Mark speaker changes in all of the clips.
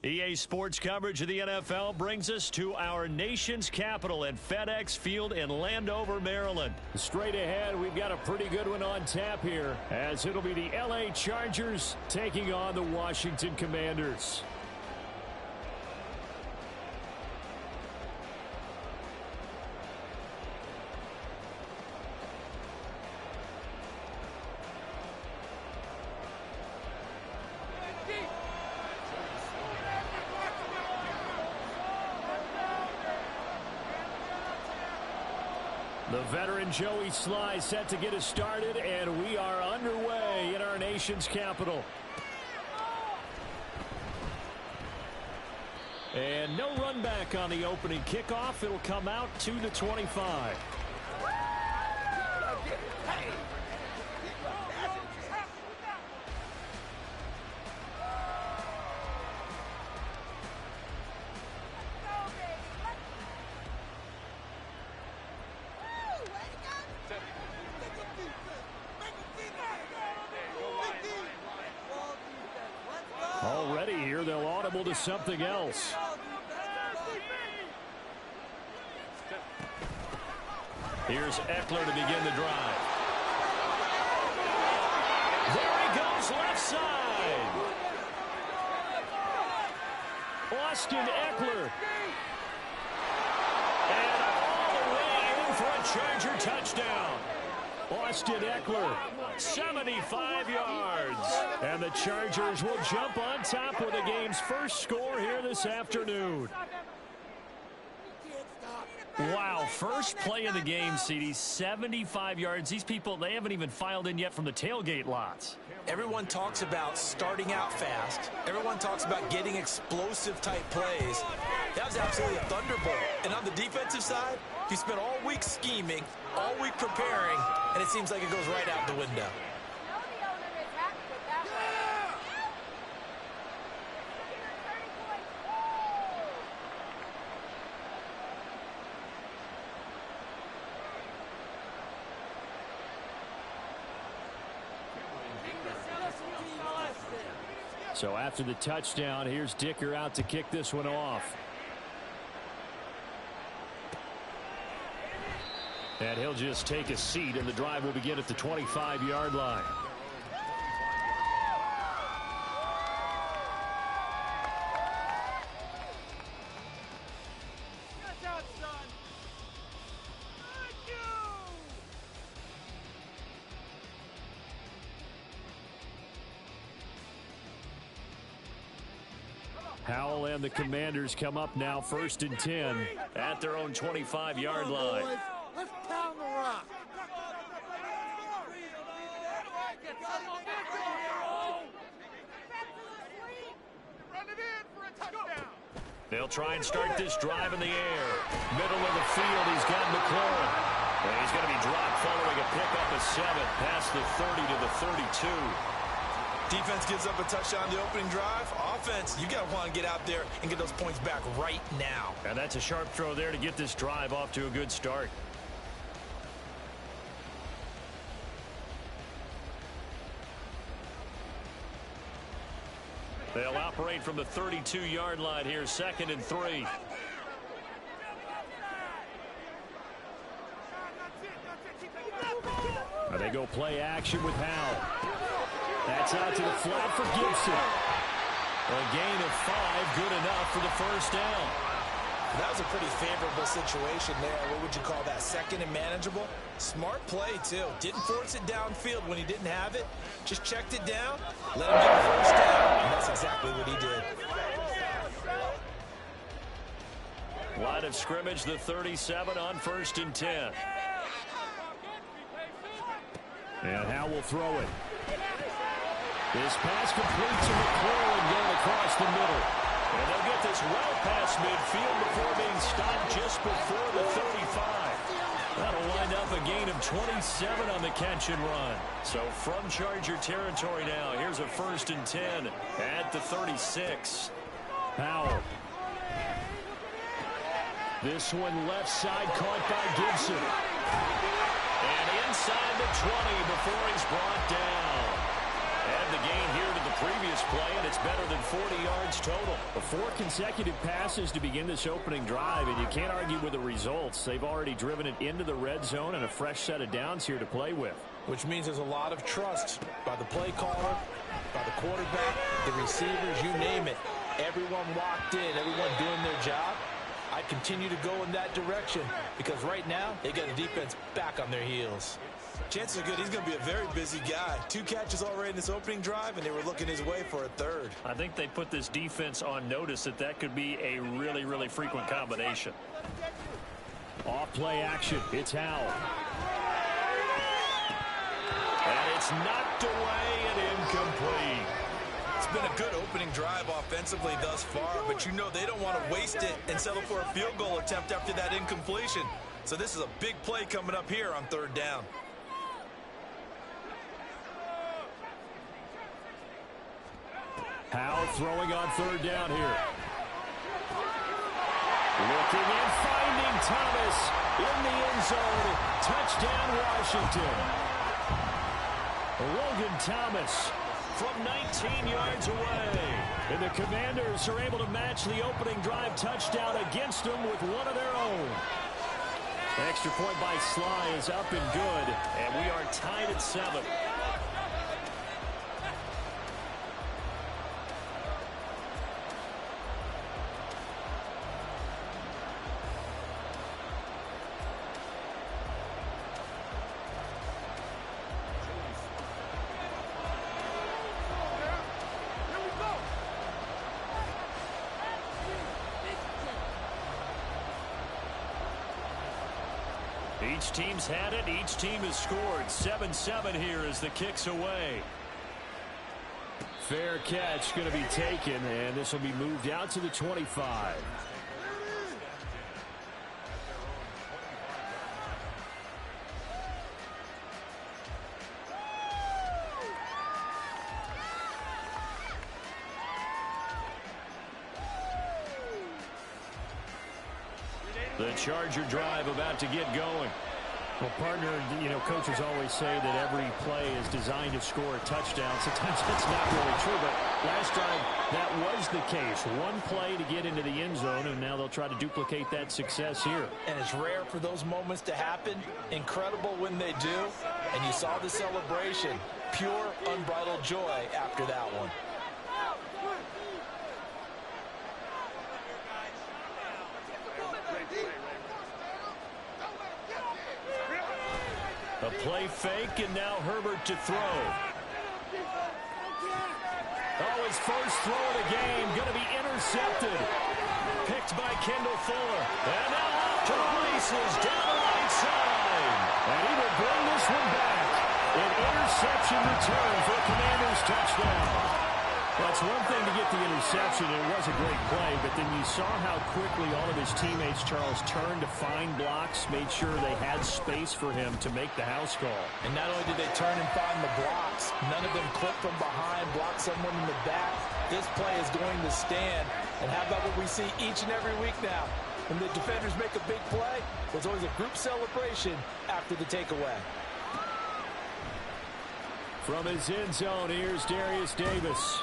Speaker 1: EA Sports coverage of the NFL brings us to our nation's capital at FedEx Field in Landover, Maryland. Straight ahead, we've got a pretty good one on tap here, as it'll be the LA Chargers taking on the Washington Commanders. The veteran Joey Sly set to get us started, and we are underway in our nation's capital. And no run back on the opening kickoff. It'll come out to the 25. Already here, they'll audible to something else. Here's Eckler to begin the drive. There he goes, left side. Austin Eckler. And all the way in for a Charger touchdown. Austin Eckler, 75 yards. And the Chargers will jump on top with the game's first score here this afternoon. Wow, first play of the game, CD, 75 yards. These people, they haven't even filed in yet from the tailgate lots.
Speaker 2: Everyone talks about starting out fast. Everyone talks about getting explosive-type plays. That was absolutely a thunderbolt. And on the defensive side, he spent all week scheming, all week preparing, and it seems like it goes right out the window.
Speaker 1: So after the touchdown, here's Dicker out to kick this one off. And he'll just take a seat, and the drive will begin at the 25-yard line. Howell and the Commanders come up now, 1st and 10 at their own 25-yard line.
Speaker 3: Let's pound the rock.
Speaker 1: They'll try and start this drive in the air. Middle of the field, he's got McLaurin. And he's going to be dropped following a pickup of 7 past the 30 to the 32.
Speaker 2: Defense gives up a touchdown on the opening drive. Offense, you got to want to get out there and get those points back right now.
Speaker 1: And that's a sharp throw there to get this drive off to a good start. They'll operate from the 32-yard line here, 2nd and 3. Now they go play action with Howell. That's out to the flat for Gibson. A gain of 5, good enough for the first down.
Speaker 2: That was a pretty favorable situation there. What would you call that? 2nd and manageable? Smart play, too. Didn't force it downfield when he didn't have it. Just checked it down, let him get the first down, and that's exactly what he did.
Speaker 1: Line of scrimmage, the 37 on 1st and 10. And Howell will throw it. This pass complete to McLaurin going across the middle. And they'll get this well past midfield before being stopped just before the 35. That'll wind up a gain of 27 on the catch and run. So from Charger territory now, here's a 1st and 10 at the 36. Powell. This one left side caught by Gibson. And inside the 20 before he's brought down. And the gain here to the previous play, and it's better than 40 yards total. 4 consecutive passes to begin this opening drive, and you can't argue with the results. They've already driven it into the red zone and a fresh set of downs here to play with.
Speaker 2: Which means there's a lot of trust by the play caller, by the quarterback, the receivers, you name it. Everyone locked in, everyone doing their job. I continue to go in that direction because right now they got the defense back on their heels.
Speaker 4: Chances are good he's going to be a very busy guy. 2 catches already in this opening drive, and they were looking his way for a 3rd.
Speaker 1: I think they put this defense on notice that could be a really, really frequent combination. Off play action. It's Howell. And it's knocked away and incomplete.
Speaker 4: It's been a good opening drive offensively thus far, but you know they don't want to waste it and settle for a field goal attempt after that incompletion. So this is a big play coming up here on 3rd down.
Speaker 1: Howell throwing on 3rd down here. Looking and finding Thomas in the end zone. Touchdown, Washington. Logan Thomas from 19 yards away. And the Commanders are able to match the opening drive touchdown against them with one of their own. Extra point by Sly is up and good, and we are tied at 7. Each team's had it. Each team has scored. 7-7 here as the kick's away. Fair catch going to be taken, and this will be moved out to the 25. The Charger drive about to get going. Well, partner, coaches always say that every play is designed to score a touchdown. Sometimes that's not really true, but last drive, that was the case. One play to get into the end zone, and now they'll try to duplicate that success here.
Speaker 2: And it's rare for those moments to happen. Incredible when they do. And you saw the celebration. Pure, unbridled joy after that one.
Speaker 1: A play fake, and now Herbert to throw. Oh, his first throw of the game, going to be intercepted. Picked by Kendall Fuller. And now off to the races, down the right side. And he will bring this one back. An interception return for a Commanders touchdown. That's one thing to get the interception. It was a great play, but then you saw how quickly all of his teammates, Charles, turned to find blocks, made sure they had space for him to make the house call.
Speaker 2: And not only did they turn and find the blocks, none of them clipped from behind, blocked someone in the back. This play is going to stand. And how about what we see each and every week now? When the defenders make a big play, there's always a group celebration after the takeaway.
Speaker 1: From his end zone, here's Darius Davis.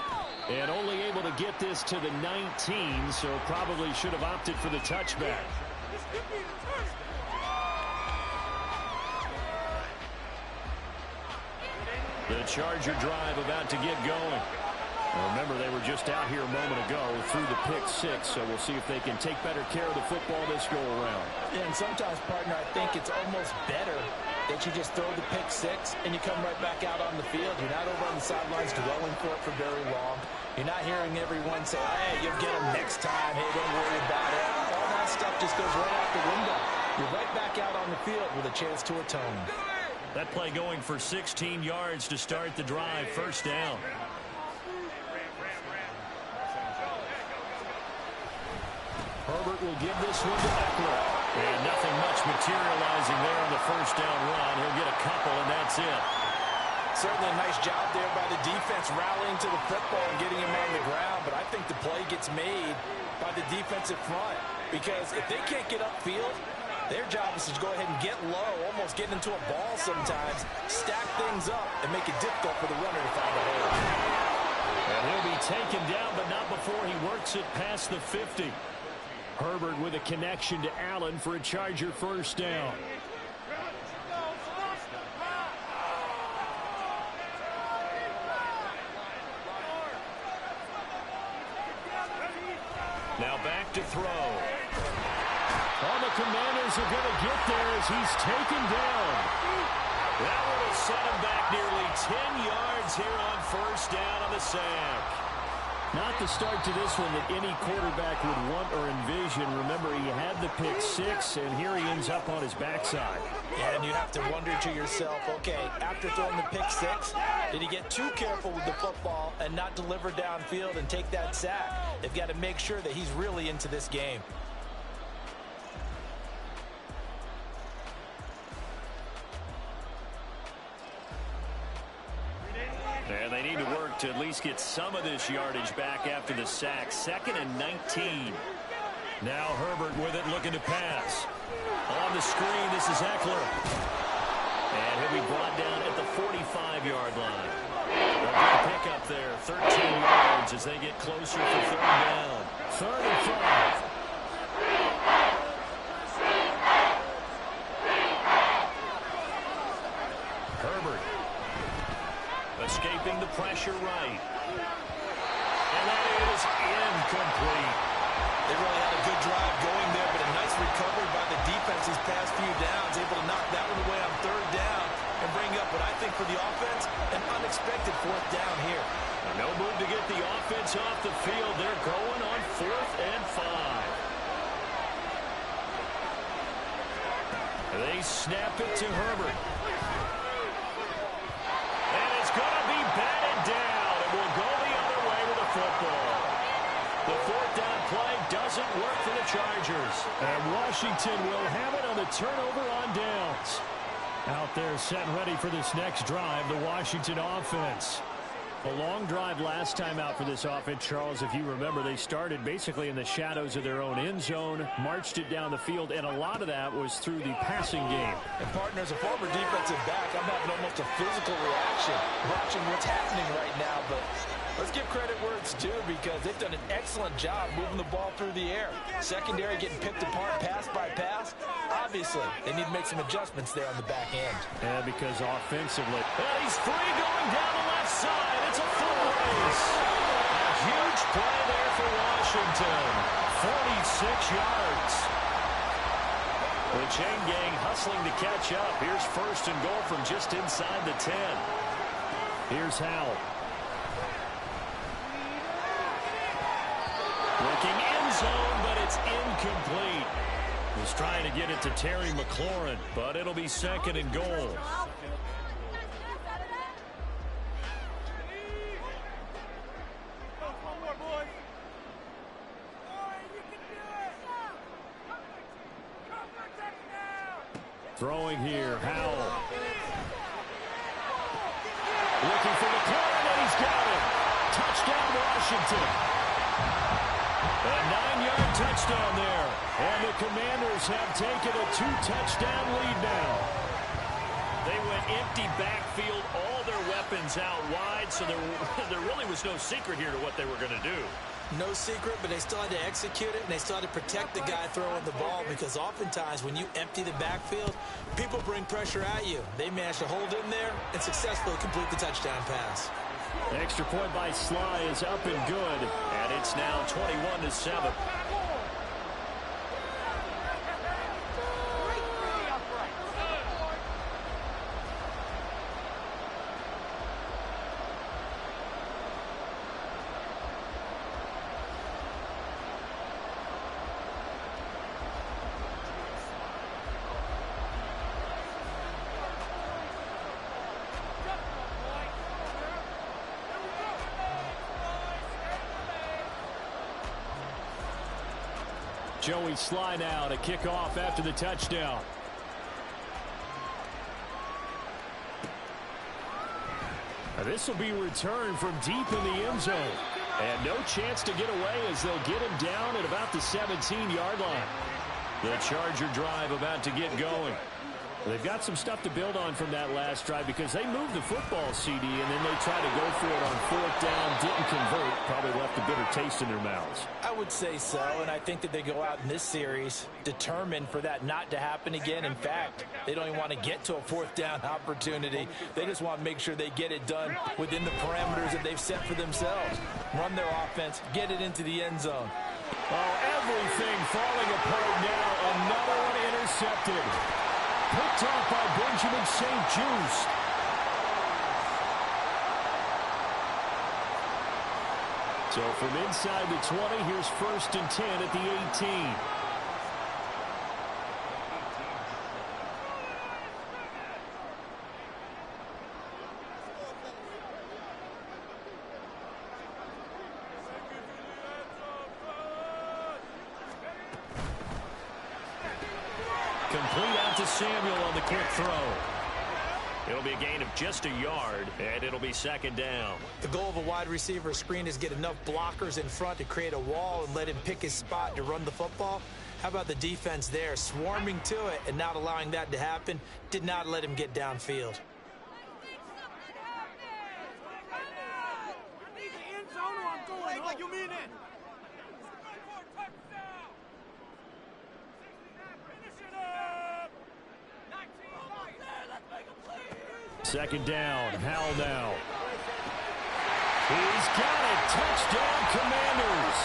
Speaker 1: And only able to get this to the 19, so probably should have opted for the touchback. The Charger drive about to get going. Now remember, they were just out here a moment ago through the pick 6, so we'll see if they can take better care of the football this go-around.
Speaker 2: Yeah, and sometimes, partner, I think it's almost better that you just throw the pick 6 and you come right back out on the field. You're not over on the sidelines dwelling for it for very long. You're not hearing everyone say, hey, you'll get them next time. Hey, don't worry about it. All that stuff just goes right out the window. You're right back out on the field with a chance to atone.
Speaker 1: That play going for 16 yards to start the drive. First down. Herbert will give this one to Eckler. And nothing much materializing there on the first down run. He'll get a couple, and that's it.
Speaker 2: Certainly a nice job there by the defense rallying to the football and getting him on the ground, but I think the play gets made by the defensive front because if they can't get upfield, their job is to go ahead and get low, almost get into a ball sometimes, stack things up, and make it difficult for the runner to find a hole.
Speaker 1: And he'll be taken down, but not before he works it past the 50. Herbert with a connection to Allen for a Charger first down. Now back to throw. All the Commanders are going to get there as he's taken down. That would have set him back nearly 10 yards here on first down on the sack. Not the start to this one that any quarterback would want or envision. Remember, he had the pick six, and here he ends up on his backside.
Speaker 2: And you have to wonder to yourself, okay, after throwing the pick six, did he get too careful with the football and not deliver downfield and take that sack? They've got to make sure that he's really into this game.
Speaker 1: And they need to work to at least get some of this yardage back after the sack. 2nd and 19. Now Herbert with it, looking to pass. On the screen, this is Eckler. And he'll be brought down at the 45-yard line. A good pickup there, 13 yards as they get closer for third down. 3rd and 5. Herbert. Escaping the pressure right. And that is incomplete.
Speaker 4: They really had a good drive going there, but a nice recovery by the defense these past few downs, able to knock that one away on third down and bring up what I think for the offense, an unexpected fourth down here.
Speaker 1: No move to get the offense off the field. They're going on 4th and 5. They snap it to Herbert. And it's going to be batted down. It will go the other way with the football. The 4th down play doesn't work for the Chargers. And Washington will have it on the turnover on downs. Out there set and ready for this next drive, the Washington offense. A long drive last time out for this offense, Charles. If you remember, they started basically in the shadows of their own end zone, marched it down the field, and a lot of that was through the passing game.
Speaker 2: And, partner, as a former defensive back, I'm having almost a physical reaction watching what's happening right now. But let's give credit where it's due because they've done an excellent job moving the ball through the air. Secondary getting picked apart pass by pass. Obviously, they need to make some adjustments there on the back end.
Speaker 1: And because offensively, he's free going down the left side. It's a full race. A huge play there for Washington. 46 yards. The chain gang hustling to catch up. Here's 1st and goal from just inside the 10. Here's Howell. Looking end zone, but it's incomplete. He's trying to get it to Terry McLaurin, but it'll be 2nd and goal. Throwing here, Howell. Looking for McLaurin, and he's got it. Touchdown, Washington. A 9-yard touchdown there. And the Commanders have taken a 2-touchdown lead now. They went empty backfield, all their weapons out wide, so there really was no secret here to what they were going to do.
Speaker 2: No secret, but they still had to execute it, and they still had to protect the guy throwing the ball because oftentimes when you empty the backfield, people bring pressure at you. They managed to hold in there and successfully complete the touchdown pass.
Speaker 1: Extra point by Sly is up and good, and it's now 21-7. Joey Sly now to kick off after the touchdown. This will be returned from deep in the end zone. And no chance to get away as they'll get him down at about the 17-yard line. The Charger drive about to get going. They've got some stuff to build on from that last drive because they moved the football, CD, and then they tried to go for it on fourth down, didn't convert, probably left a bitter taste in their mouths.
Speaker 2: I would say so, and I think that they go out in this series determined for that not to happen again. In fact, they don't even want to get to a fourth down opportunity. They just want to make sure they get it done within the parameters that they've set for themselves. Run their offense, get it into the end zone.
Speaker 1: Oh, everything falling apart now. Another one intercepted. Picked off by Benjamin St-Juste. So from inside the 20, here's 1st and 10 at the 18. Complete out to Samuel on the quick throw. It'll be a gain of just a yard, and it'll be 2nd down.
Speaker 2: The goal of a wide receiver screen is get enough blockers in front to create a wall and let him pick his spot to run the football. How about the defense there, swarming to it and not allowing that to happen? Did not let him get downfield.
Speaker 1: Second down, Howell now. He's got it. Touchdown, Commanders.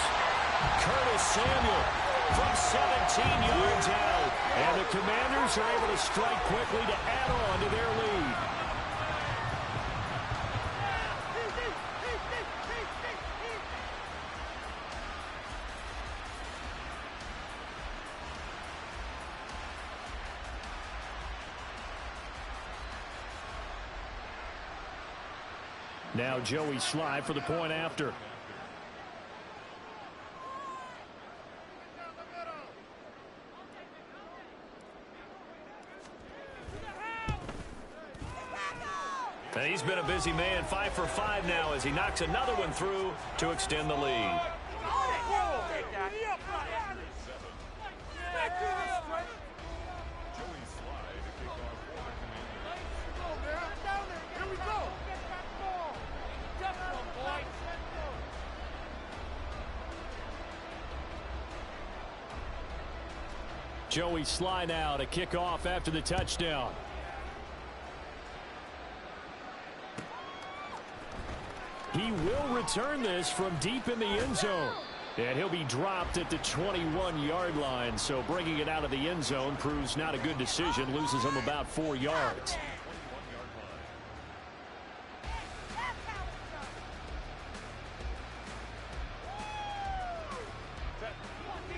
Speaker 1: Curtis Samuel from 17 yards out. And the Commanders are able to strike quickly to add on to their lead. Now Joey Sly for the point after. And he's been a busy man, 5 for 5 now as he knocks another one through to extend the lead. Joey Sly now to kick off after the touchdown. He will return this from deep in the end zone. And he'll be dropped at the 21-yard line. So bringing it out of the end zone proves not a good decision. Loses him about 4 yards.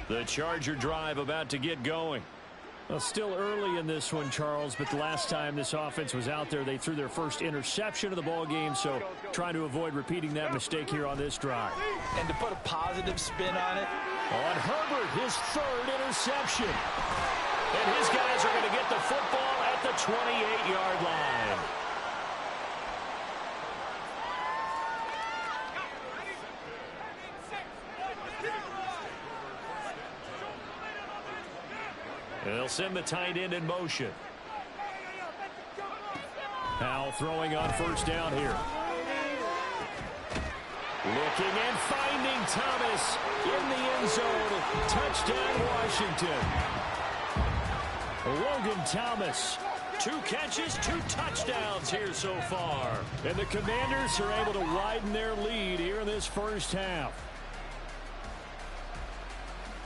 Speaker 1: The Charger drive about to get going. Well, still early in this one, Charles, but the last time this offense was out there, they threw their first interception of the ball game, so trying to avoid repeating that mistake here on this drive.
Speaker 2: And to put a positive spin on it.
Speaker 1: On Herbert, his 3rd interception. And his guys are going to get the football at the 28-yard line. They'll send the tight end in motion. Now throwing on 1st down here. Looking and finding Thomas in the end zone. Touchdown, Washington. Logan Thomas. 2 catches, 2 touchdowns here so far. And the Commanders are able to widen their lead here in this first half.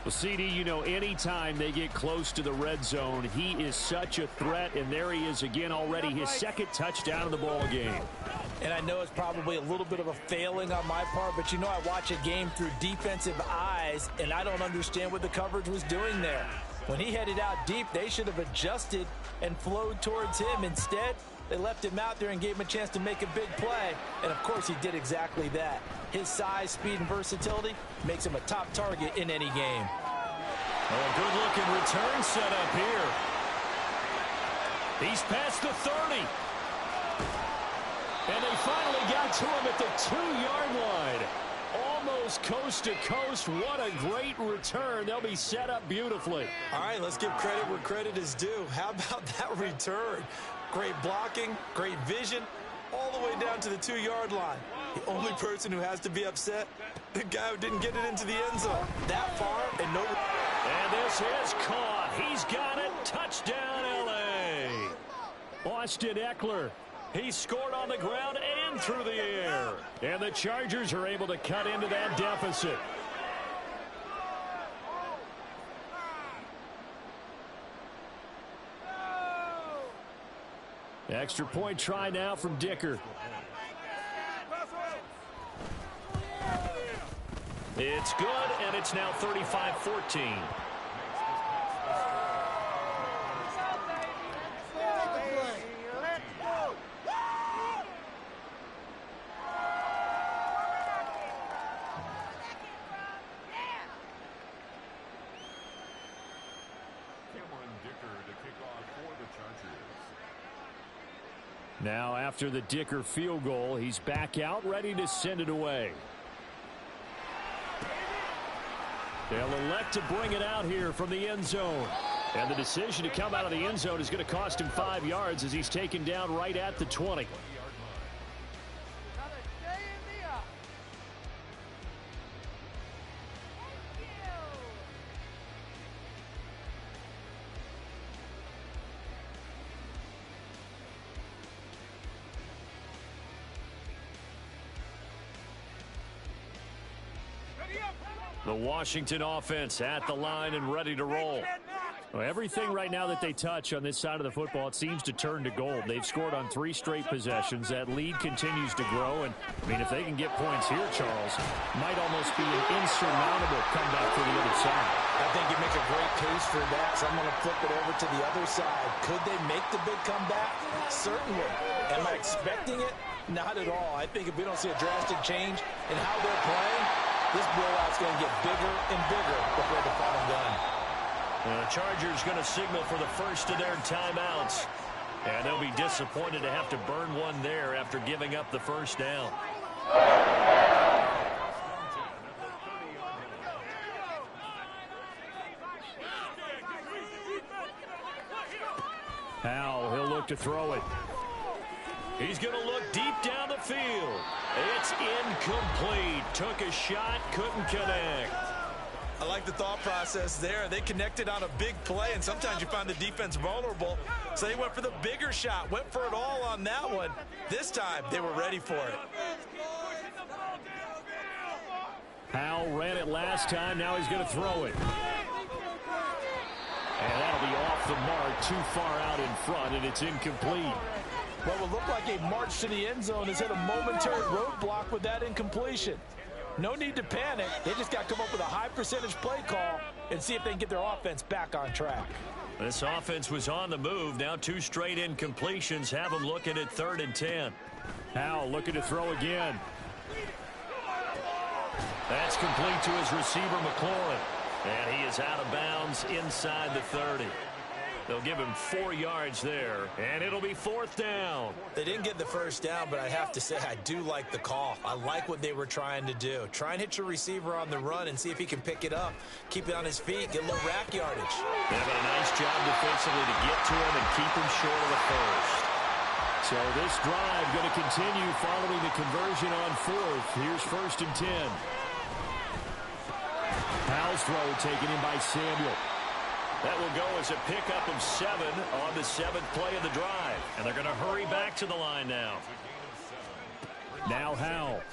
Speaker 1: Well, CD, you know, anytime they get close to the red zone, he is such a threat, and there he is again already, his 2nd touchdown of the ball game.
Speaker 2: And I know it's probably a little bit of a failing on my part, but you know I watch a game through defensive eyes, and I don't understand what the coverage was doing there. When he headed out deep, they should have adjusted and flowed towards him. Instead, they left him out there and gave him a chance to make a big play. And, of course, he did exactly that. His size, speed, and versatility makes him a top target in any game.
Speaker 1: Oh, a good-looking return set up here. He's past the 30. And they finally got to him at the 2-yard line. Almost coast to coast. What a great return. They'll be set up beautifully.
Speaker 2: All right, let's give credit where credit is due. How about that return? Great blocking, great vision, all the way down to the 2-yard line. The only person who has to be upset, the guy who didn't get it into the end zone. That far and no...
Speaker 1: And this is caught. He's got it. Touchdown, L.A. Austin Eckler. He scored on the ground and through the air. And the Chargers are able to cut into that deficit. Extra point try now from Dicker. It's good, and it's now 35-14. Now after the Dicker field goal, he's back out ready to send it away. They'll elect to bring it out here from the end zone. And the decision to come out of the end zone is going to cost him 5 yards as he's taken down right at the 20. The Washington offense at the line and ready to roll. Well, everything right now that they touch on this side of the football, it seems to turn to gold. They've scored on 3 straight possessions. That lead continues to grow. And, I mean, if they can get points here, Charles, might almost be an insurmountable comeback for the other side.
Speaker 2: I think you make a great case for that, so I'm going to flip it over to the other side. Could they make the big comeback? Certainly. Am I expecting it? Not at all. I think if we don't see a drastic change in how they're playing, this blowout's going to get bigger and bigger before the final gun.
Speaker 1: The Chargers going to signal for the first of their timeouts. And they'll be disappointed to have to burn one there after giving up the first down. Powell, he'll look to throw it. He's going to look deep down the field. It's incomplete. Took a shot, couldn't connect.
Speaker 2: I like the thought process there. They connected on a big play, and sometimes you find the defense vulnerable. So they went for the bigger shot, went for it all on that one. This time, they were ready for it.
Speaker 1: Powell ran it last time. Now he's going to throw it. And that'll be off the mark, too far out in front, and it's incomplete.
Speaker 2: What will look like a march to the end zone has hit a momentary roadblock with that incompletion. No need to panic. They just got to come up with a high percentage play call and see if they can get their offense back on track.
Speaker 1: This offense was on the move. Now 2 straight incompletions have them looking at 3rd and 10. Powell looking to throw again. That's complete to his receiver, McLaurin. And he is out of bounds inside the 30. They'll give him 4 yards there, and it'll be 4th down.
Speaker 2: They didn't get the first down, but I have to say I do like the call. I like what they were trying to do. Try and hit your receiver on the run and see if he can pick it up, keep it on his feet, get a little rack yardage.
Speaker 1: They've done a nice job defensively to get to him and keep him short of the first. So this drive going to continue following the conversion on 4th. Here's 1st and 10. Powell's throw taken in by Samuel. That will go as a pickup of 7 on the 7th play of the drive. And they're going to hurry back to the line now. Now Howell.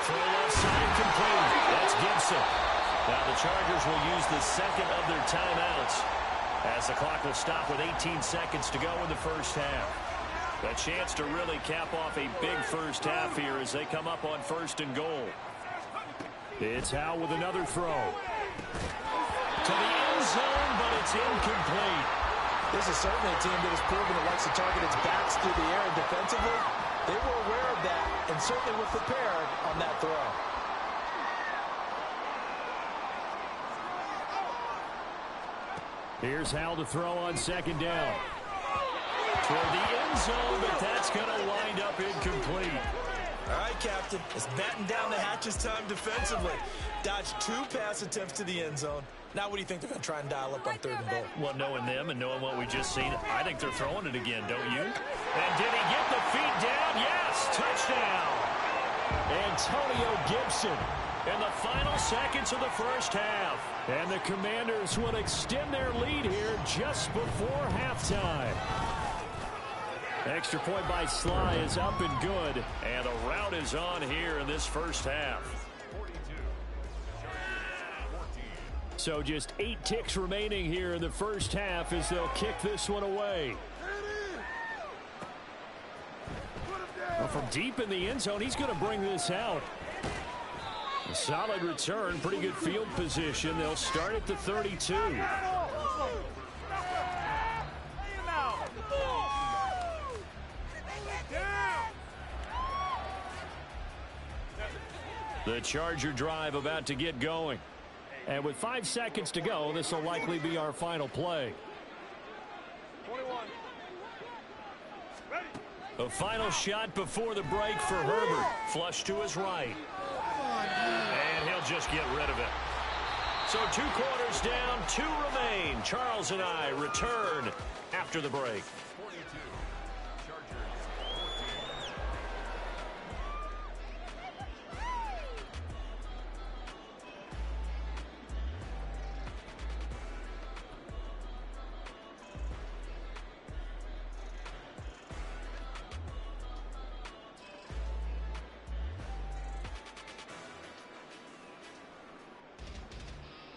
Speaker 1: Throw left side complete. That's Gibson. Now the Chargers will use the 2nd of their timeouts as the clock will stop with 18 seconds to go in the first half. A chance to really cap off a big first half here as they come up on 1st and goal. It's Howell with another throw. To the end zone, but it's incomplete.
Speaker 2: This is certainly a team that has proven it likes to target its backs through the air and defensively. They were aware of that and certainly were prepared on that throw.
Speaker 1: Here's Hal to throw on second down. Toward the end zone, but that's going to wind up incomplete.
Speaker 2: All right, Captain. It's batten down the hatches time defensively. Dodged 2 pass attempts to the end zone. Now what do you think they're going to try and dial up on 3rd and goal?
Speaker 1: Well, knowing them and knowing what we just seen, I think they're throwing it again, don't you? And did he get the feet down? Yes, touchdown. Antonio Gibson in the final seconds of the first half. And the Commanders will extend their lead here just before halftime. Extra point by Sly is up and good. And the route is on here in this first half. So just 8 ticks remaining here in the first half as they'll kick this one away. Well, from deep in the end zone, he's going to bring this out. A solid return, pretty good field position. They'll start at the 32. The Charger drive about to get going. And with 5 seconds to go, this will likely be our final play.
Speaker 3: 21.
Speaker 1: A final shot before the break for Herbert. Flush to his right. And he'll just get rid of it. So 2 quarters down, 2 remain. Charles and I return after the break.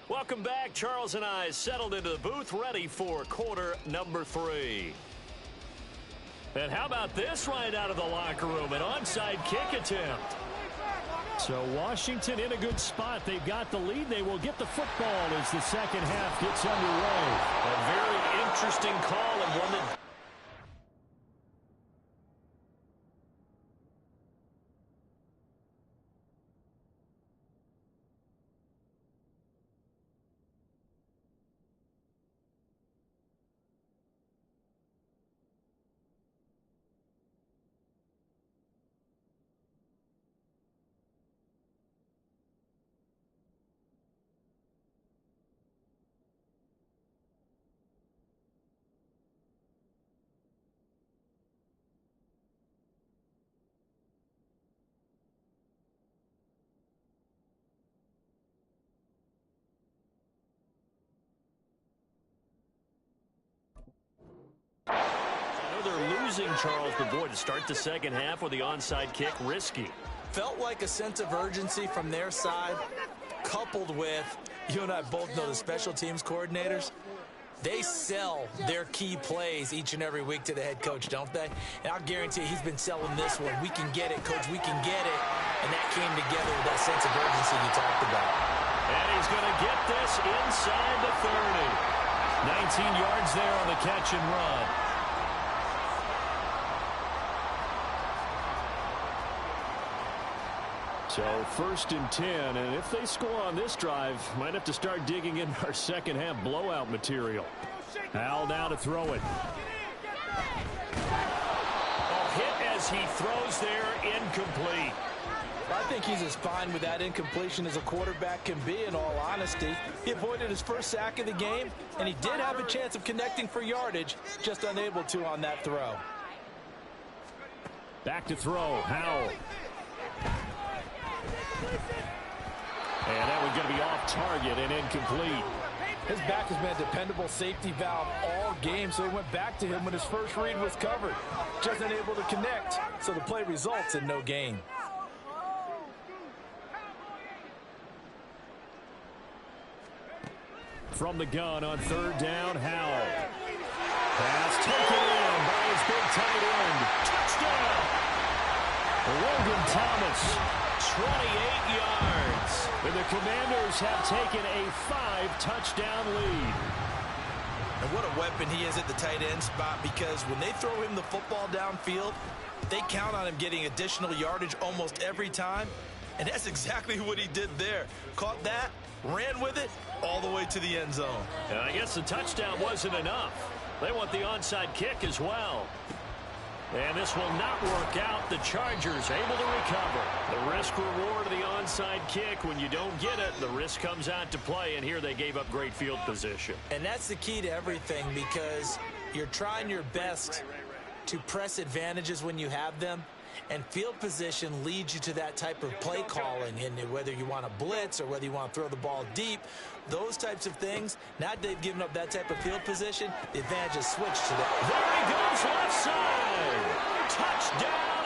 Speaker 1: Welcome back. Charles and I settled into the booth, ready for quarter number 3. And how about this right out of the locker room? An onside kick attempt. So Washington in a good spot. They've got the lead. They will get the football as the second half gets underway. A very interesting call and one that... They're losing Charles, but boy, to start the second half with the onside kick, risky.
Speaker 2: Felt like a sense of urgency from their side, coupled with, you and I both know the special teams coordinators, they sell their key plays each and every week to the head coach, don't they? And I'll guarantee you he's been selling this one. We can get it, coach, we can get it. And that came together with that sense of urgency you talked about.
Speaker 1: And he's going to get this inside the 30. 19 yards there on the catch and run. So 1st and 10, and if they score on this drive, might have to start digging in our second half blowout material. Hal now to throw it. A hit as he throws there, incomplete.
Speaker 5: I think he's as fine with that incompletion as a quarterback can be, in all honesty. He avoided his first sack of the game, and he did have a chance of connecting for yardage, just unable to on that throw.
Speaker 1: Back to throw, Howell. And that one's going to be off target and incomplete.
Speaker 5: His back has been a dependable safety valve all game, so he went back to him when his first read was covered. Just unable to connect, so the play results in no gain.
Speaker 1: From the gun on 3rd down, Howell. Pass taken in by his big tight end. Touchdown! Logan Thomas, 28 yards. And the Commanders have taken a 5-touchdown lead.
Speaker 2: And what a weapon he is at the tight end spot, because when they throw him the football downfield, they count on him getting additional yardage almost every time. And that's exactly what he did there. Caught that, ran with it all the way way to the end zone.
Speaker 1: And I guess the touchdown wasn't enough. They want the onside kick as well. And this will not work out. The Chargers able to recover. The risk reward of the onside kick. When you don't get it, the risk comes out to play. And here they gave up great field position.
Speaker 2: And that's the key to everything, because you're trying your best to press advantages when you have them. And field position leads you to that type of play calling. And whether you want to blitz or whether you want to throw the ball deep, those types of things, now that they've given up that type of field position, the advantage is switched to that.
Speaker 1: There he goes, left side. Touchdown,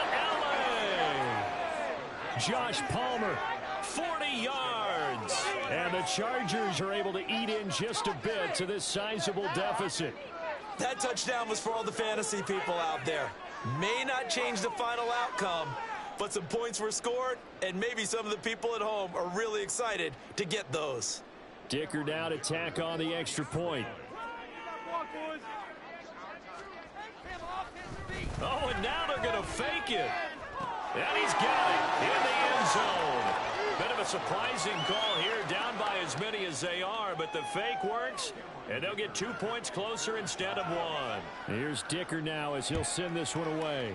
Speaker 1: L.A. Josh Palmer, 40 yards. And the Chargers are able to eat in just a bit to this sizable deficit.
Speaker 2: That touchdown was for all the fantasy people out there. May not change the final outcome, but some points were scored, and maybe some of the people at home are really excited to get those.
Speaker 1: Dicker now to tack on the extra point. Oh, and now they're going to fake it. And he's got it in the end zone. Bit of a surprising call here, down by as many as they are, but the fake works, and they'll get 2 points closer instead of 1. Here's Dicker now as he'll send this one away.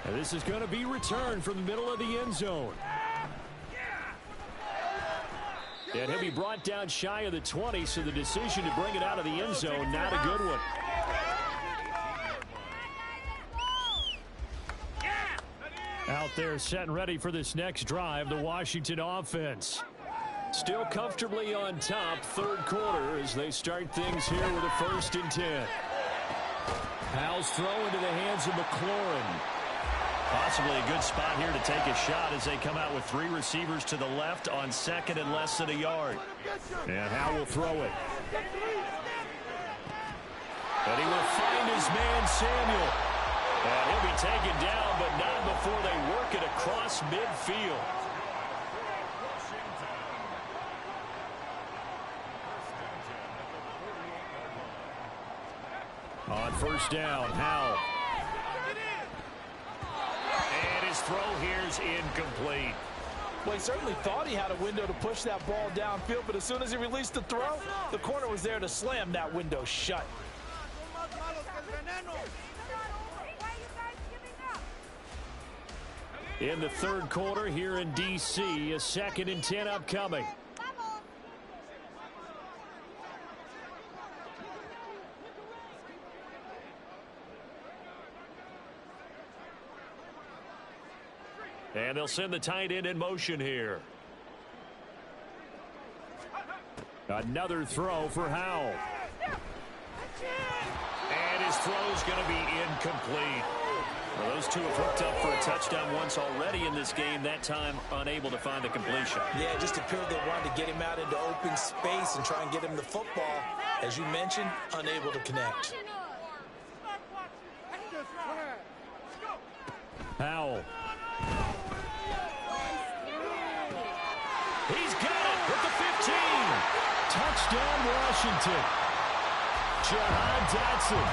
Speaker 1: And this is going to be returned from the middle of the end zone. And he'll be brought down shy of the 20, so the decision to bring it out of the end zone, not a good one. Out there set and ready for this next drive, the Washington offense. Still comfortably on top, third quarter, as they start things here with a 1st and 10. Powell's throw into the hands of McLaurin. Possibly a good spot here to take a shot as they come out with 3 receivers to the left on 2nd and less than a yard. And Howell will throw it. And he will find his man Samuel. And he'll be taken down, but not before they work it across midfield. On 1st down, Howell. And his throw here's incomplete.
Speaker 5: Well, he certainly thought he had a window to push that ball downfield, but as soon as he released the throw, the corner was there to slam that window shut.
Speaker 1: In the third quarter here in D.C., a 2nd and 10 upcoming. And they'll send the tight end in motion here. Another throw for Howell. And his throw's going to be incomplete. Well, those two have hooked up for a touchdown once already in this game, that time unable to find a completion.
Speaker 2: Yeah, it just appeared they wanted to get him out into open space and try and get him the football. As you mentioned, unable to connect.
Speaker 1: Howell. He's got it with the 15. Touchdown, Washington. Jahan Dotson,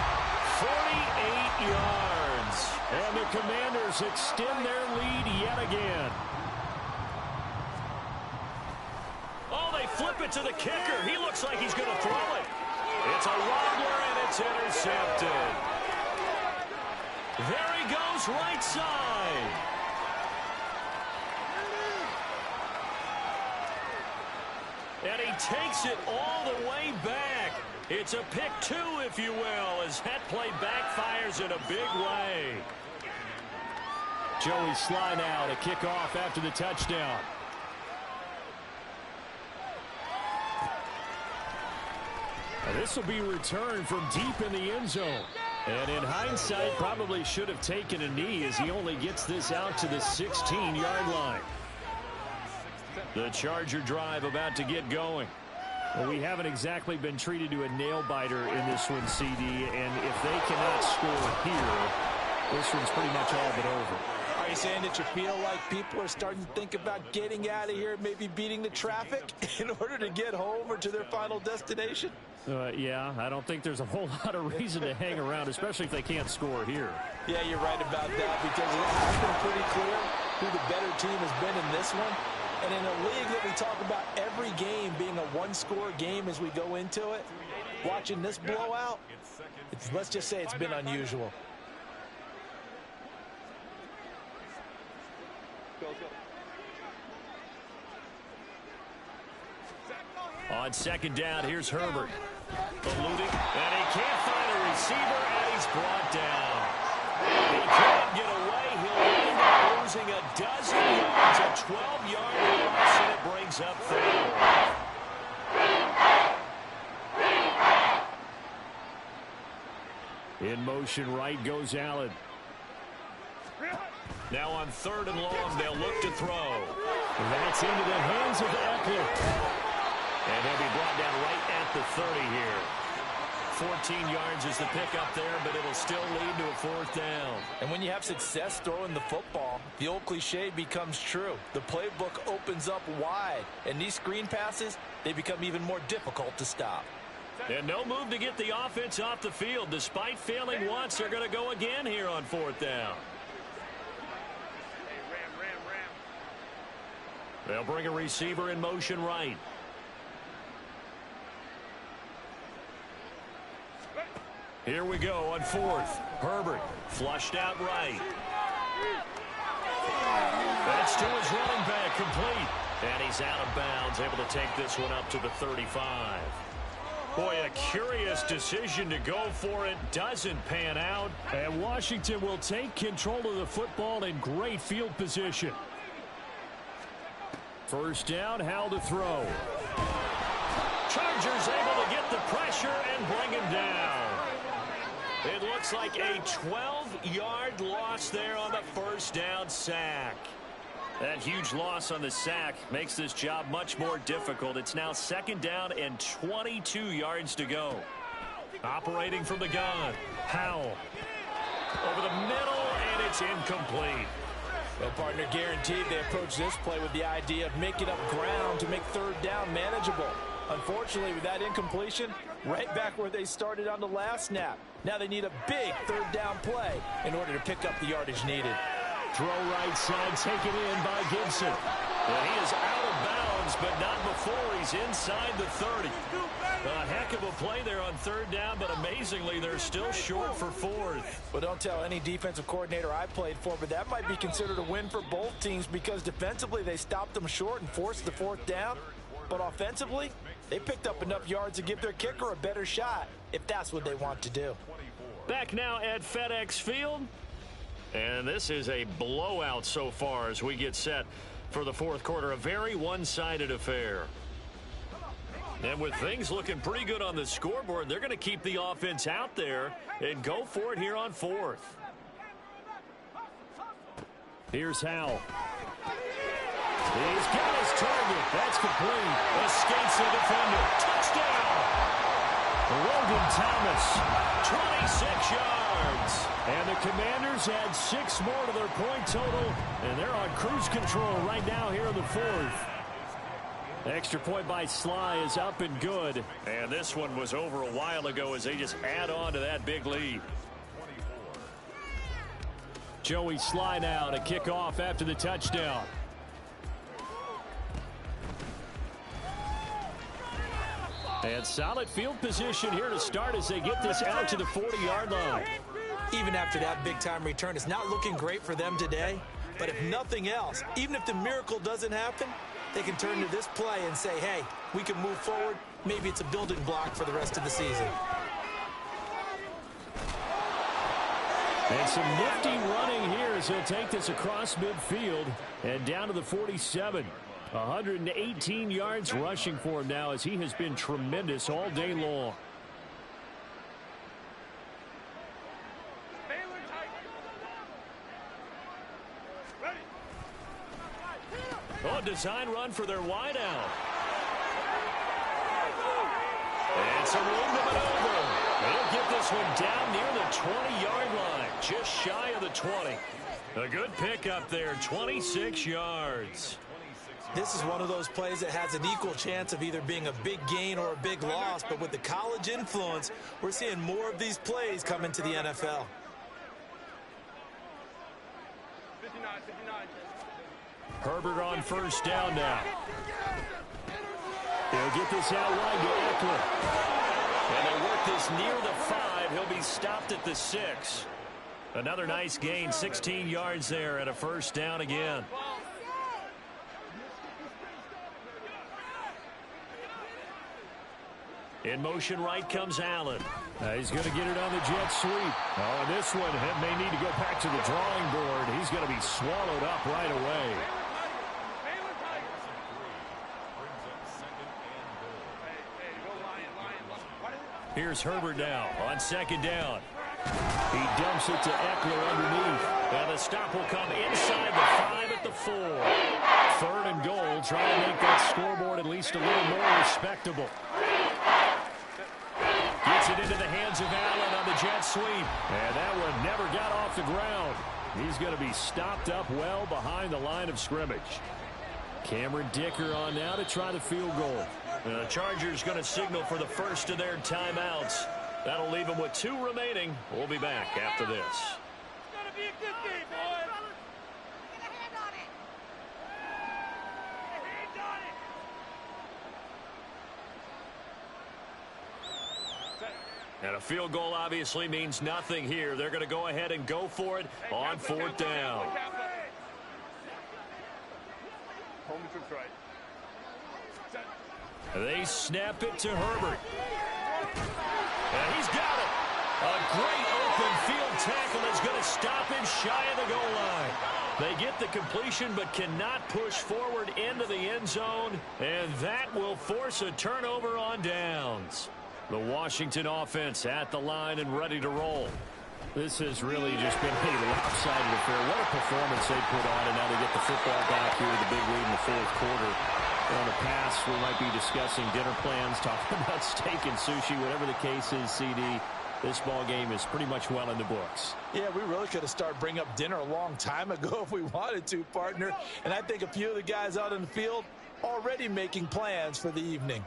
Speaker 1: 48 yards. And the Commanders extend their lead yet again. Oh, they flip it to the kicker. He looks like he's going to throw it. It's a wobbler, and it's intercepted. There he goes, right side. And he takes it all the way back. It's a pick 2, if you will, as that play backfires in a big way. Joey Sly now to kick off after the touchdown. And this will be returned from deep in the end zone. And in hindsight, probably should have taken a knee as he only gets this out to the 16-yard line. The Charger drive about to get going. Well, we haven't exactly been treated to a nail-biter in this one, CD, and if they cannot score here, this one's pretty much all but over.
Speaker 5: Are you saying that you feel like people are starting to think about getting out of here, maybe beating the traffic in order to get home or to their final destination?
Speaker 1: Yeah, I don't think there's a whole lot of reason to hang around, especially if they can't score here.
Speaker 5: Yeah, you're right about that, because it has been pretty clear who the better team has been in this one. And in a league that we talk about every game being a one-score game as we go into it, watching this blowout, let's just say it's been unusual.
Speaker 1: On second down, here's Herbert. Eluding, and he can't find a receiver, and he's brought down. He can't get away. He'll end up losing a dozen yards, a 12-yard loss, and it brings up third. In motion right goes Allen. Now on third and long, they'll look to throw. That's into the hands of Eckler. And he'll be brought down right at the 30 here. 14 yards is the pickup there, but it'll still lead to a fourth down.
Speaker 5: And when you have success throwing the football, the old cliche becomes true. The playbook opens up wide, and these screen passes, they become even more difficult to stop.
Speaker 1: And no move to get the offense off the field. Despite failing once, they're going to go again here on fourth down. They'll bring a receiver in motion right. Here we go on fourth. Herbert flushed out right. That's to his running back, complete. And he's out of bounds, able to take this one up to the 35. Boy, a curious decision to go for it. Doesn't pan out. And Washington will take control of the football in great field position. First down, Howell to throw. Chargers able to get the pressure and bring him down. It looks like a 12-yard loss there on the first down sack. That huge loss on the sack makes this job much more difficult. It's now second down and 22 yards to go. Operating from the gun, Howell. Over the middle, and it's incomplete.
Speaker 5: Well, partner, guaranteed they approach this play with the idea of making up ground to make third down manageable. Unfortunately, with that incompletion, right back where they started on the last snap. Now they need a big third down play in order to pick up the yardage needed.
Speaker 1: Throw right side, taken in by Gibson. And he is out of bounds, but not before he's inside the 30. A heck of a play there on third down, but amazingly, they're still short for fourth.
Speaker 5: Well, don't tell any defensive coordinator I played for, but that might be considered a win for both teams because defensively they stopped them short and forced the fourth down. But offensively, they picked up enough yards to give their kicker a better shot, if that's what they want to do.
Speaker 1: Back now at FedEx Field. And this is a blowout so far as we get set for the fourth quarter. A very one-sided affair. And with things looking pretty good on the scoreboard, they're going to keep the offense out there and go for it here on fourth. Here's Howell. He's got his target. That's complete. Escapes the defender. Touchdown! Logan Thomas, 26 yards. And the Commanders add 6 more to their point total, and they're on cruise control right now here in the fourth. Extra point by Sly is up and good. And this one was over a while ago as they just add on to that big lead. Joey Sly now to kick off after the touchdown. And solid field position here to start as they get this out to the 40-yard line.
Speaker 2: Even after that big-time return, it's not looking great for them today. But if nothing else, even if the miracle doesn't happen, they can turn to this play and say, hey, we can move forward. Maybe it's a building block for the rest of the season.
Speaker 1: And some nifty running here as he'll take this across midfield and down to the 47. 118 yards rushing for him now as he has been tremendous all day long. Oh, design run for their wideout. And some room to maneuver. They'll get this one down near the 20-yard line, just shy of the 20. A good pickup there, 26 yards.
Speaker 2: This is one of those plays that has an equal chance of either being a big gain or a big loss, but with the college influence, we're seeing more of these plays come into the NFL.
Speaker 3: 59.
Speaker 1: Herbert on first down now. He'll get this out wide to Eckler. And they work this near the 5. He'll be stopped at the 6. Another nice gain, 16 yards there and a first down again. In motion right comes Allen. He's going to get it on the jet sweep. Oh, and this one may need to go back to the drawing board. He's going to be swallowed up right away. Here's Herbert now on second down. He dumps it to Eckler underneath. And the stop will come inside the 5 at the 4. 3rd and goal, trying to make that scoreboard at least a little more respectable. Gets it into the hands of Allen on the jet sweep. And that one never got off the ground. He's going to be stopped up well behind the line of scrimmage. Cameron Dicker on now to try the field goal. The Chargers going to signal for the first of their timeouts. That'll leave them with 2 remaining. We'll be back after this.
Speaker 3: It's going to be a good game, boys. Get a hand on it. Get a hand on it.
Speaker 1: And a field goal obviously means nothing here. They're going to go ahead and go for it on 4th down.
Speaker 3: Home the troops right.
Speaker 1: They snap it to Herbert. And he's got it. A great open field tackle is going to stop him shy of the goal line. They get the completion but cannot push forward into the end zone. And that will force a turnover on downs. The Washington offense at the line and ready to roll. This has really just been a lopsided affair. What a performance they put on, and now they get the football back here, the big lead in the 4th quarter. On the pass, we might be discussing dinner plans, talking about steak and sushi, whatever the case is, CD. This ball game is pretty much well in the books.
Speaker 5: Yeah, we really could have started bringing up dinner a long time ago if we wanted to, partner. And I think a few of the guys out in the field already making plans for the evening.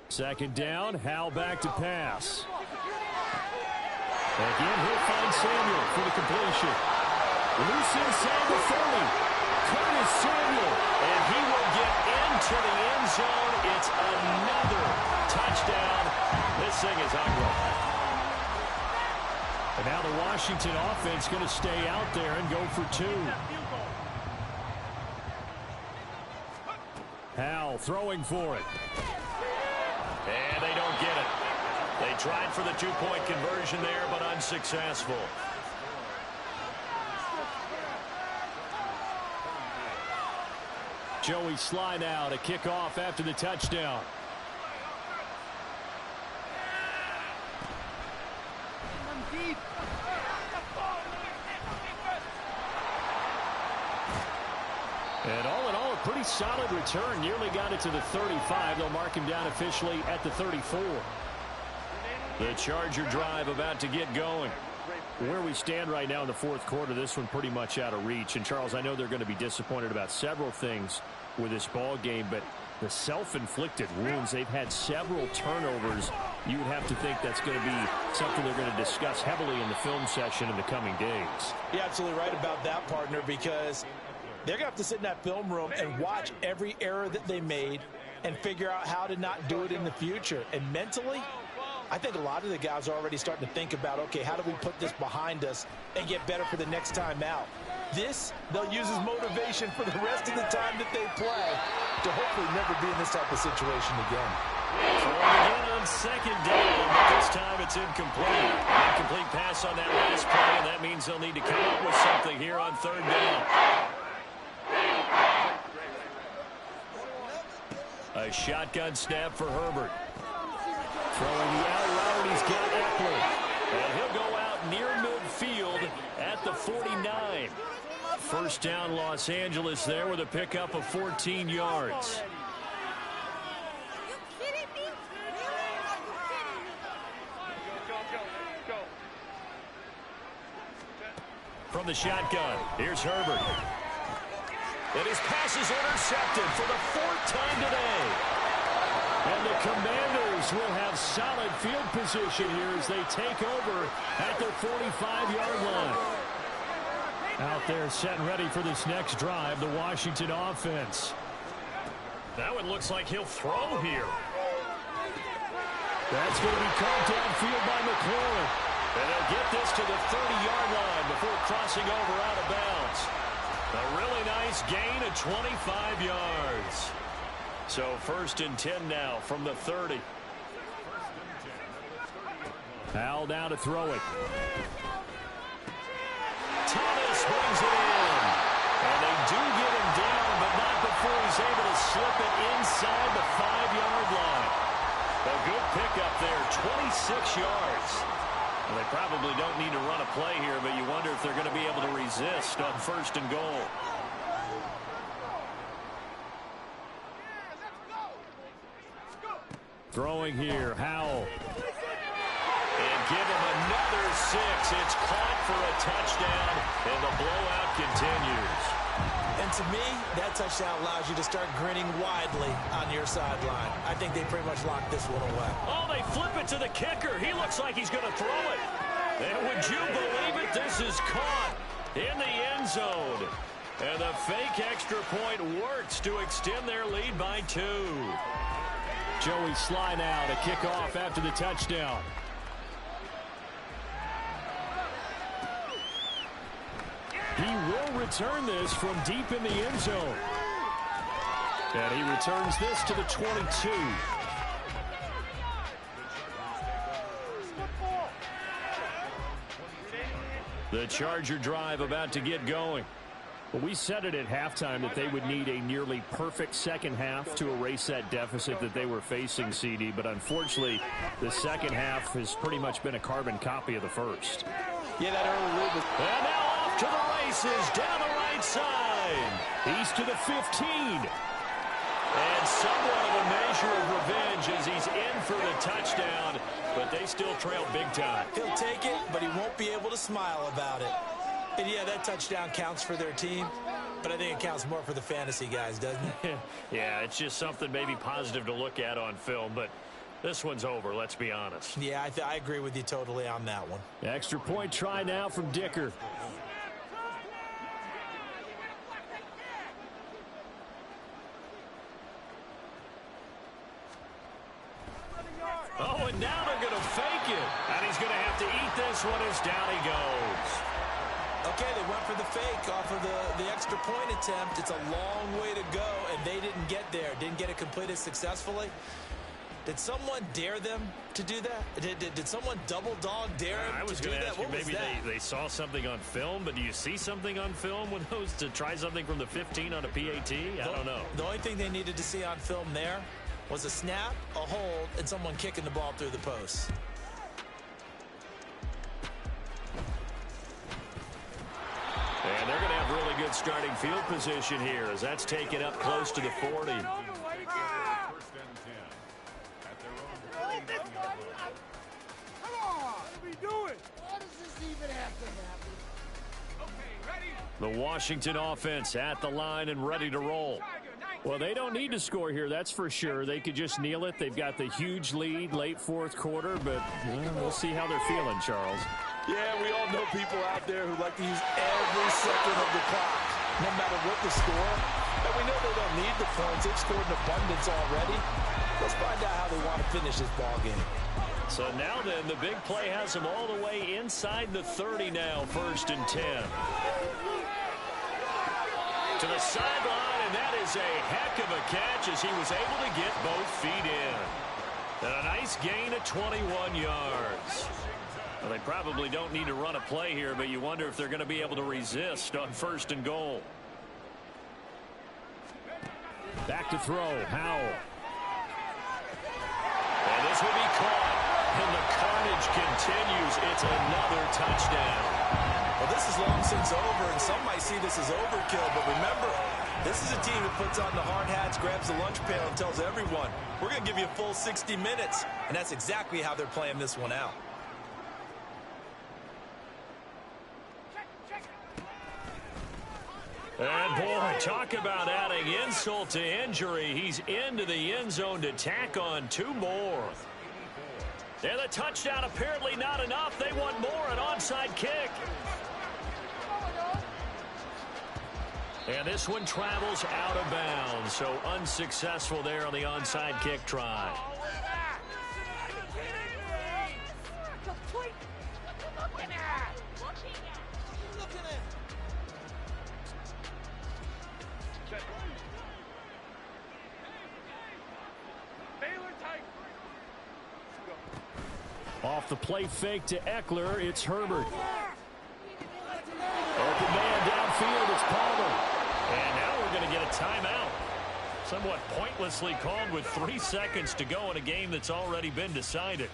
Speaker 1: Second down, Hal back to pass. Again, he'll find Samuel for the completion. Loose inside the 30. Curtis Samuel, and he will get into the end zone. It's another touchdown. This thing is ugly. And now the Washington offense going to stay out there and go for 2. Hal throwing for it. And they don't get it. They tried for the 2-point conversion there, but unsuccessful. Joey slide out, a kickoff after the touchdown. And all in all, a pretty solid return. Nearly got it to the 35. They'll mark him down officially at the 34. The Charger drive about to get going. Where we stand right now in the 4th quarter, this one pretty much out of reach. And, Charles, I know they're going to be disappointed about several things with this ball game, but the self-inflicted wounds, they've had several turnovers. You would have to think that's going to be something they're going to discuss heavily in the film session in the coming days.
Speaker 5: You're absolutely right about that, partner, because they're going to have to sit in that film room and watch every error that they made and figure out how to not do it in the future. And mentally, I think a lot of the guys are already starting to think about, okay, how do we put this behind us and get better for the next time out? This, they'll use as motivation for the rest of the time that they play to hopefully never be in this type of situation again.
Speaker 1: Throwing again on second down, but this time it's incomplete. Incomplete pass on that last play, and that means they'll need to come up with something here on 3rd down. A shotgun snap for Herbert. Throwing the out route, he's got Eckler. And he'll go out near midfield at the 49. First down, Los Angeles there with a pickup of 14 yards. From the shotgun, here's Herbert. And his pass is intercepted for the 4th time today. And the Commanders will have solid field position here as they take over at their 45-yard line. Out there set and ready for this next drive, the Washington offense. That one looks like he'll throw here. That's going to be caught downfield by McLaurin. And they'll get this to the 30-yard line before crossing over out of bounds. A really nice gain of 25 yards. So 1st and 10 now from the 30. Howell now to throw it. Thomas brings it in. And they do get him down, but not before he's able to slip it inside the 5-yard line. A good pickup there, 26 yards. Well, they probably don't need to run a play here, but you wonder if they're going to be able to resist on 1st and goal. Throwing here, Howell. And give him another 6. It's caught for a touchdown, and the blowout continues.
Speaker 2: And to me, that touchdown allows you to start grinning widely on your sideline. I think they pretty much locked this one away.
Speaker 1: Oh, they flip it to the kicker. He looks like he's going to throw it. And would you believe it? This is caught in the end zone. And the fake extra point works to extend their lead by 2. Joey Sly now to kick off after the touchdown. He will return this from deep in the end zone. And he returns this to the 22. The Charger drive about to get going. Well, we said it at halftime that they would need a nearly perfect second half to erase that deficit that they were facing, CD. But unfortunately, the second half has pretty much been a carbon copy of the first.
Speaker 5: Yeah, that early lead was...
Speaker 1: And now off to the races down the right side. He's to the 15. And somewhat of a measure of revenge as he's in for the touchdown. But they still trail big time.
Speaker 2: He'll take it, but he won't be able to smile about it. And yeah, that touchdown counts for their team, but I think it counts more for the fantasy guys, doesn't it?
Speaker 1: Yeah, it's just something maybe positive to look at on film, but this one's over, let's be honest.
Speaker 2: Yeah, I agree with you totally on that one.
Speaker 1: Extra point try now from Dicker. Oh, and now they're going to fake it. And he's going to have to eat this one as down he goes.
Speaker 2: Okay, they went for the fake off of the extra point attempt. It's a long way to go, and they didn't get there. Didn't get it completed successfully. Did someone dare them to do that? Did someone double dog dare them
Speaker 1: I was
Speaker 2: to do
Speaker 1: going to
Speaker 2: that?
Speaker 1: ask you, maybe they saw something on film, but do you see something on film with those to try something from the 15 on a PAT? I don't know.
Speaker 2: The only thing they needed to see on film there was a snap, a hold, and someone kicking the ball through the post.
Speaker 1: And they're going to have really good starting field position here as that's taken up close to the 40. The Washington offense at the line and ready to roll. Well, they don't need to score here, that's for sure. They could just kneel it. They've got the huge lead late 4th quarter, but we'll see how they're feeling, Charles.
Speaker 5: Yeah, we all know people out there who like to use every second of the clock, no matter what the score. And we know they don't need the points. They've scored in abundance already. Let's find out how they want to finish this ball game.
Speaker 1: So now then, the big play has them all the way inside the 30 now, 1st and 10. To the sideline, and that is a heck of a catch as he was able to get both feet in. And a nice gain of 21 yards. Well, they probably don't need to run a play here, but you wonder if they're going to be able to resist on 1st and goal. Back to throw, Howell. And this will be caught. And the carnage continues. It's another touchdown.
Speaker 2: Well, this is long since over, and some might see this as overkill, but remember, this is a team that puts on the hard hats, grabs the lunch pail, and tells everyone, we're going to give you a full 60 minutes, and that's exactly how they're playing this one out.
Speaker 1: And, boy, talk about adding insult to injury. He's into the end zone to tack on 2 more. And the touchdown apparently not enough. They want more, an onside kick. And this one travels out of bounds, so unsuccessful there on the onside kick try. Off the play fake to Eckler, it's Herbert. Open man downfield, it's Palmer. And now we're going to get a timeout. Somewhat pointlessly called with 3 seconds to go in a game that's already been decided.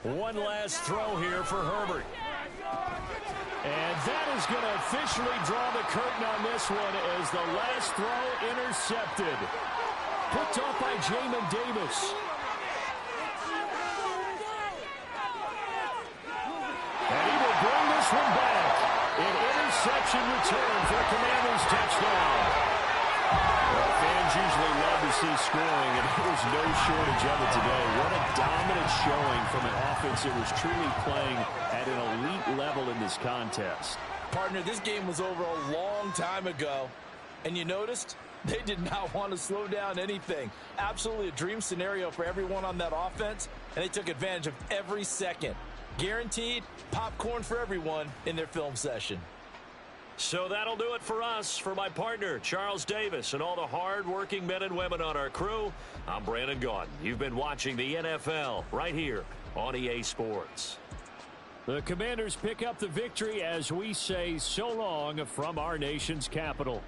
Speaker 1: One last throw here for Herbert. And that is going to officially draw the curtain on this one as the last throw intercepted. Picked off by Jamin Davis. And he will bring this one back. An interception return for the Commanders' touchdown. Well, fans usually love to see scoring, and there's no shortage of it today. What a dominant showing from an offense that was truly playing at an elite level in this contest.
Speaker 5: Partner, this game was over a long time ago, and you noticed they did not want to slow down anything. Absolutely a dream scenario for everyone on that offense, and they took advantage of every second. Guaranteed popcorn for everyone in their film session.
Speaker 1: So that'll do it for us. For my partner, Charles Davis, and all the hard-working men and women on our crew, I'm Brandon Gaudin. You've been watching the NFL right here on EA Sports. The Commanders pick up the victory as we say so long from our nation's capital.